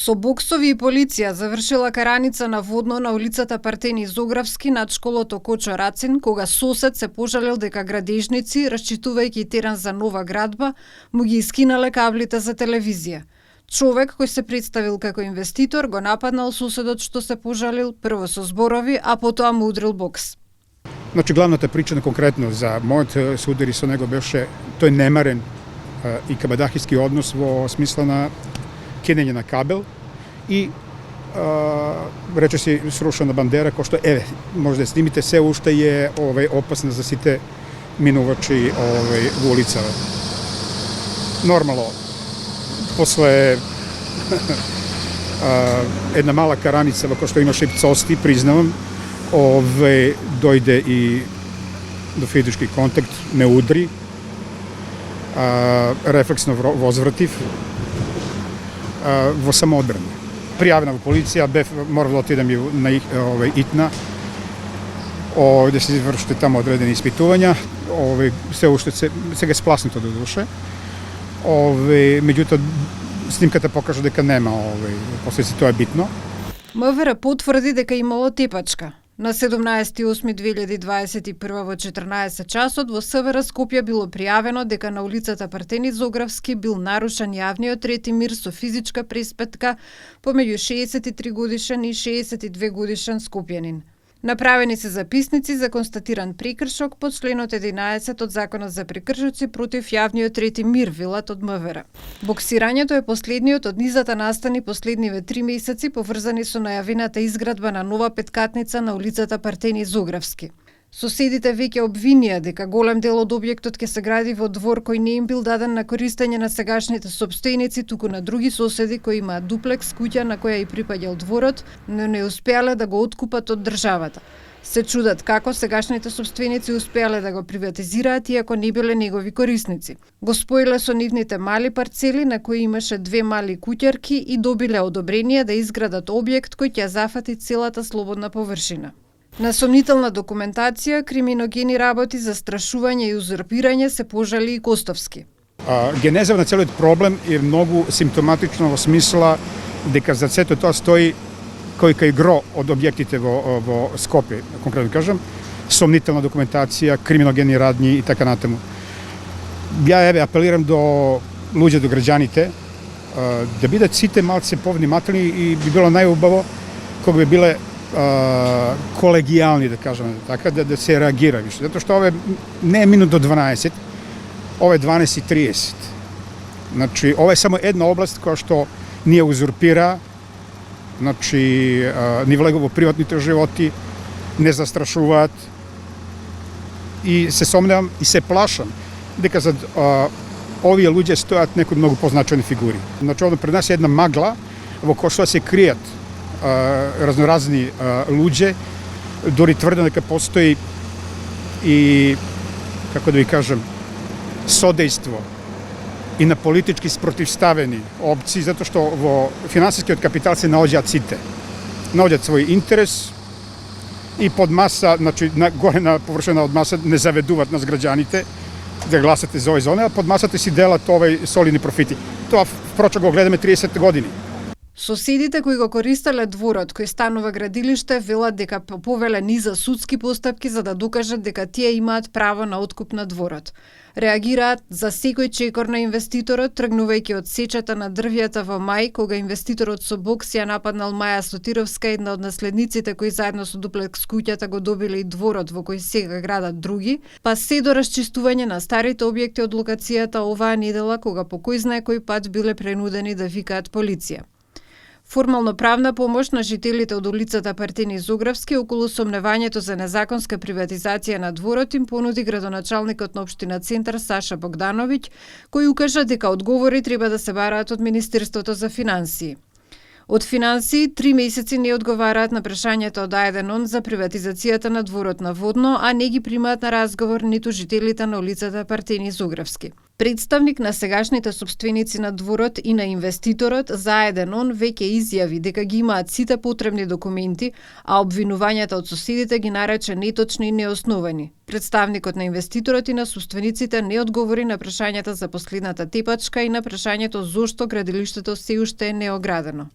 Со боксови и полиција завршила караница на водно на улицата Партени Зографски над школото Кочо Рацин, кога сосед се пожалил дека градежници, расчитувајќи терен за нова градба, му ги искинале каблите за телевизија. Човек кој се представил како инвеститор го нападнал соседот што се пожалил прво со зборови, а потоа му удрил бокс. Значи, главната причина конкретно за мојот судир и со него беше тој немарен и кабадахиски однос во смисла на кидење на кабел и рече си срушена бандера кој што може да снимите, се уште е опасна за сите минувачи во улица. Нормално после една мала караница во која што имаше пцости, признавам, дојде и до физички контакт, ме удри, рефлексно возвратив во самоодбрана. Пријавена во полиција, морав да отидам и на ИТНА, да се извршите таму одредени испитувања, се уште сега спласнато до душе. Меѓутоа снимката покажа дека нема последици, тоа е битно. МВР потврди дека имало тепачка. На 17.8.2021 во 14 часот во СВР Скопје било пријавено дека на улицата Партени Зографски бил нарушен јавниот ред и мир со физичка преспетка помеѓу 63 годишен и 62 годишен скопјанин. Направени се записници за констатиран прекршок по членот 11 од Законот за прекршоци против јавниот ред и мир, велат од МВР. Боксирањето е последниот од низата настани последниве 3 месеци поврзани со најавената изградба на нова петкатница на улицата Партени Зографски. Соседите веќе обвинија дека голем дел од објектот ќе се гради во двор кој не им бил даден на користење на сегашните сопственици, туку на други соседи кои имаат дуплекс куќа на која и припаѓал дворот, но не успеале да го откупат од државата. Се чудат како сегашните сопственици успеале да го приватизираат иако не биле негови корисници. Го споиле со нивните мали парцели на кои имаше 2 мали куќарки и добиле одобрение да изградат објект кој ќе зафати целата слободна површина. На сомнителна документација, криминогени работи, застрашување и узурпирање се пожали и Костовски. Генеза на целиот проблем е многу симптоматично во смисла дека за сето тоа стои кој кај гро од објектите во Скопје, конкретно кажам, сомнителна документација, криминогени радњи и така натаму. Ја апелирам до луѓе, до граѓаните, да бидат сите малце повнимателни и би било најубаво кога би биле колегијални, да кажеме така, да се реагира више. Затоа што ове не е минут до 12, ова е 12:30. Значи, ова е само една област која што ние узурпира, значи, ни влегува во приватните животи, не застрашуваат и се сомневам и се плашам дека за овие луѓе стојат некои многу позначени фигури. Значи, овде пред нас е една магла во која што се кријат разноразни луѓе, дори тврдам дека постои и, како да ви кажам, содејство и на политички спротивставени опции, затоа што во финансискиот капитал се наоѓаат сите. Наоѓаат свој интерес и под маса, значи горе на површина од маса не заведуваат нас граѓаните да гласате за овој зоне, а под масата си делат овој солидни профити. Тоа впрочем го гледаме 30 години. Соседите кои го користеле дворот кој станува градилиште велат дека повеле низа судски постапки за да докажат дека тие имаат право на откуп на дворот. Реагираат за секој чекор на инвеститорот, тргнувајќи од сечата на дрвјата во мај, кога инвеститорот со бокс ја нападнал Маја Сотировска, една од наследниците кои заедно со дуплекс куќата го добиле и дворот во кој сега градат други, па се до расчистување на старите објекти од локацијата оваа недела, кога по кој знае кој пат биле принудени да викаат полиција. Формално правна помош на жителите од улицата Партени Зографски околу сомневањето за незаконска приватизација на дворот им понуди градоначалникот на општина Центар Саша Богдановиќ, кој укажа дека одговори треба да се бараат од Министерството за финансии. Од финансии 3 месеци не одговараат на прашањето од А1 за приватизацијата на дворот на Водно, а не ги примаат на разговор ниту жителите на улицата Партени Зографски. Представник на сегашните сопственици на дворот и на инвеститорот за А1 веќе изјави дека ги имаат сите потребни документи, а обвинувањата од соседите ги нарече неточни и неосновани. Представникот на инвеститорот и на сопствениците не одговори на прашањата за последната тепачка и на прашањето зошто градилиштето се уште е неоградено.